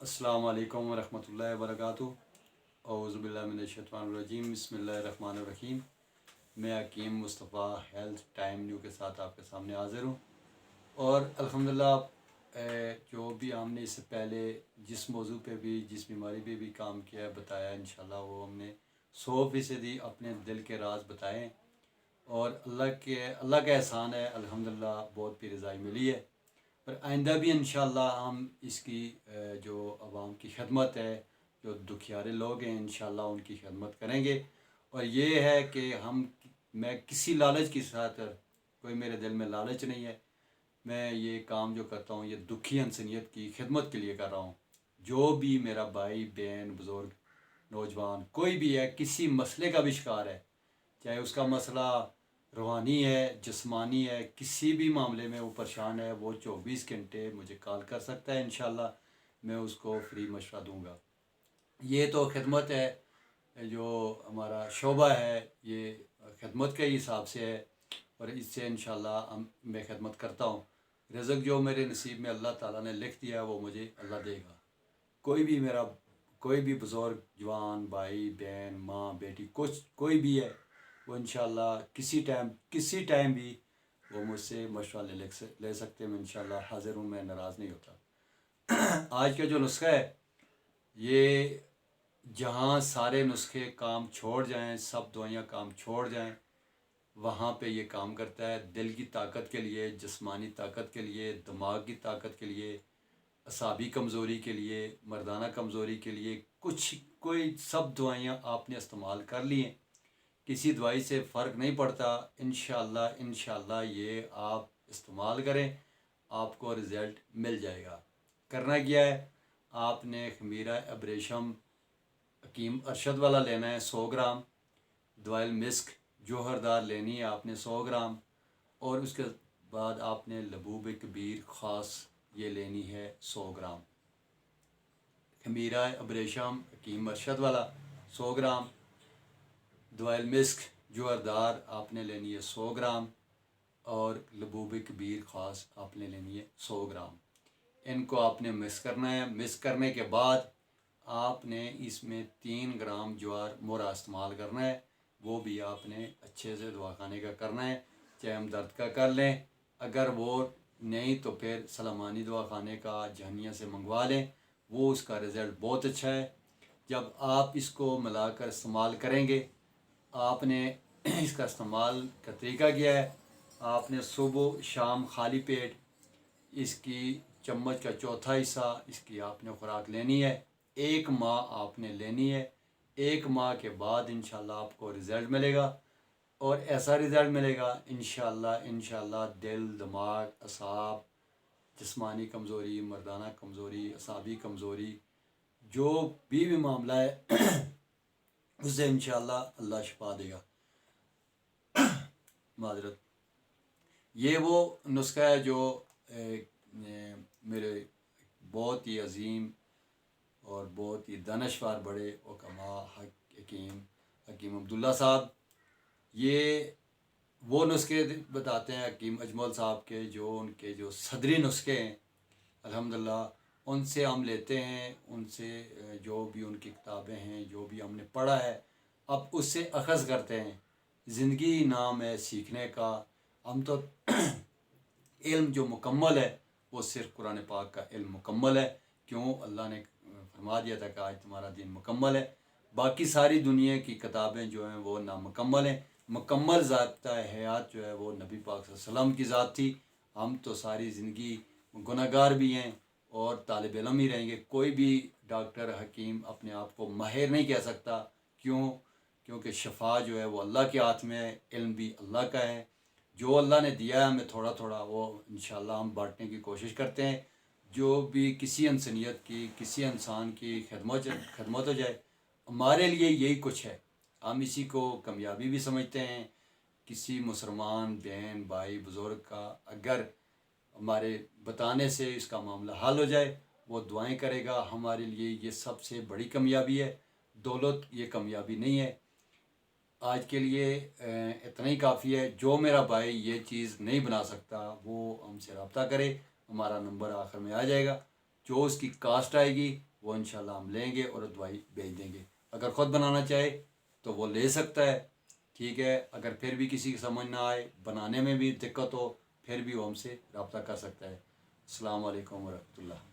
अस्सलाम वालेकुम वरहमतुल्लाहि वबरकातुहू। औज़ु बिल्लाहि मिनश्शैतानिर्रजीम। बिस्मिल्लाहिर्रहमानिर्रहीम। मैं हकीम मुस्तफ़ा हेल्थ टाइम न्यू के साथ आपके सामने हाज़िर हूँ। और अल्हम्दुलिल्लाह जो भी हमने इससे पहले जिस मौजू पे भी जिस बीमारी पे भी काम किया है बताया, इंशाल्लाह वो हमने 100% अपने दिल के राज बताएं। और अल्लाह का एहसान है, अल्हम्दुलिल्लाह बहुत भी रज़ाई मिली है। और आइंदा भी इंशाल्लाह हम इसकी जो आवाम की खिदमत है, जो दुखियारे लोग हैं, इंशाल्लाह उनकी खिदमत करेंगे। और ये है कि मैं किसी लालच की खातिर, कोई मेरे दिल में लालच नहीं है। मैं ये काम जो करता हूँ ये दुखी इंसानियत की खिदमत के लिए कर रहा हूँ। जो भी मेरा भाई बहन बुज़ुर्ग नौजवान कोई भी है, किसी मसले का भी शिकार है, चाहे उसका मसला रूहानी है, जिस्मानी है, किसी भी मामले में वो परेशान है, वो 24 घंटे मुझे कॉल कर सकता है। इंशाल्लाह मैं उसको फ्री मशवरा दूंगा। ये तो खिदमत है, जो हमारा शोबा है ये खिदमत के हिसाब से है। और इससे इंशाल्लाह मैं खिदमत करता हूँ। रिज़्क़ जो मेरे नसीब में अल्लाह ताला ने लिख दिया है वो मुझे अल्लाह देगा। कोई भी बुज़ुर्ग जवान भाई बहन माँ बेटी कुछ कोई भी है, वो इंशाल्लाह किसी टाइम भी वो मुझसे मशवरा ले सकते हैं। मैं इंशाल्लाह हाज़िर हूँ, मैं नाराज़ नहीं होता। आज का जो नुस्खा है ये, जहाँ सारे नुस्खे काम छोड़ जाएं, सब दवाइयाँ काम छोड़ जाएं, वहाँ पे ये काम करता है। दिल की ताकत के लिए, जिस्मानी ताकत के लिए, दिमाग की ताकत के लिए, असाबी कमज़ोरी के लिए, मर्दाना कमज़ोरी के लिए, कोई सब दवाइयाँ आपने इस्तेमाल कर ली हैं, किसी दवाई से फ़र्क नहीं पड़ता। इंशाल्लाह ये आप इस्तेमाल करें, आपको रिज़ल्ट मिल जाएगा। करना क्या है, आपने खमीरा अब्रेशम हकीम अरशद वाला लेना है 100 ग्राम, दवाइल मिस्क जोहरदार लेनी है आपने 100 ग्राम। और उसके बाद आपने लबूब कबीर ख़ास ये लेनी है 100 ग्राम। खमीरा अब्रेशम हकीम अरशद वाला 100 ग्राम, दवाइल मिस्क जोहरदार आपने लेनी है 100 ग्राम, और लबूब कबीर ख़ास आपने लेनी है 100 ग्राम। इनको आपने मिक्स करना है। मिक्स करने के बाद आपने इसमें 3 ग्राम ज्वार मोरा इस्तेमाल करना है। वो भी आपने अच्छे से दवाखाने का करना है, चाहे हम दर्द का कर लें, अगर वो नहीं तो फिर सलामानी दवाखाने का जहनिया से मंगवा लें, वो उसका रिज़ल्ट बहुत अच्छा है। जब आप इसको मिलाकर इस्तेमाल करेंगे, आपने इसका इस्तेमाल का तरीका क्या है, आपने सुबह शाम खाली पेट इसकी चम्मच का चौथा हिस्सा इसकी आपने खुराक लेनी है। 1 माह आपने लेनी है। 1 माह के बाद इंशाल्लाह आपको रिज़ल्ट मिलेगा। और ऐसा रिज़ल्ट मिलेगा इंशाल्लाह दिल दिमाग असाब, जिस्मानी कमज़ोरी, मर्दाना कमज़ोरी, असाबी कमज़ोरी, जो भी मामला है उससे इंशाल्लाह अल्लाह शिफा देगा। माजरत, ये वो नुस्खा है जो मेरे बहुत ही अजीम और बहुत ही दानश्वर बड़े उकमा हकीम अब्दुल्ला साहब, ये वो नुस्खे बताते हैं हकीम अजमल साहब के, जो उनके जो सदरी नुस्खे हैं अल्हम्दुलिल्लाह उनसे हम लेते हैं। उनसे जो भी उनकी किताबें हैं, जो भी हमने पढ़ा है, अब उससे अखज़ करते हैं। ज़िंदगी नाम है सीखने का। हम तो इल्म जो मुकम्मल है वो सिर्फ कुरान पाक का इल्म मुकम्मल है। क्यों, अल्लाह ने फरमा दिया था कि आज तुम्हारा दिन मुकम्मल है। बाकी सारी दुनिया की किताबें जो हैं वो नामुकम्मल हैं। मुकम्मल ज़ाब्ता हयात जो है वो नबी पाक सल्लल्लाहु अलैहि वसल्लम की ज़ात थी। हम तो सारी ज़िंदगी गुनहगार भी हैं और तालिब इल्म ही रहेंगे। कोई भी डॉक्टर हकीम अपने आप को माहिर नहीं कह सकता। क्यों? क्योंकि शफा जो है वो अल्लाह के हाथ में है, इल्म भी अल्लाह का है। जो अल्लाह ने दिया है हमें थोड़ा थोड़ा, वो इंशाल्लाह हम बांटने की कोशिश करते हैं। जो भी किसी इंसानियत की, किसी इंसान की खिदमत हो जाए, हमारे लिए यही कुछ है। हम इसी को कामयाबी भी समझते हैं। किसी मुसलमान बहन भाई बुज़ुर्ग का अगर हमारे बताने से इसका मामला हल हो जाए, वो दुआएं करेगा, हमारे लिए ये सबसे बड़ी कामयाबी है। दौलत ये कामयाबी नहीं है। आज के लिए इतना ही काफ़ी है। जो मेरा भाई ये चीज़ नहीं बना सकता वो हमसे रब्ता करे, हमारा नंबर आखिर में आ जाएगा। जो उसकी कास्ट आएगी وہ انشاءاللہ ہم لیں گے اور دوائی بھیج دیں گے. اگر خود بنانا چاہے تو وہ لے سکتا ہے. ٹھیک ہے. اگر پھر بھی کسی کی سمجھ نہ آئے, بنانے میں بھی دقت ہو, پھر بھی وہ ہم سے رابطہ کر سکتا ہے. السلام علیکم ورحمۃ اللہ.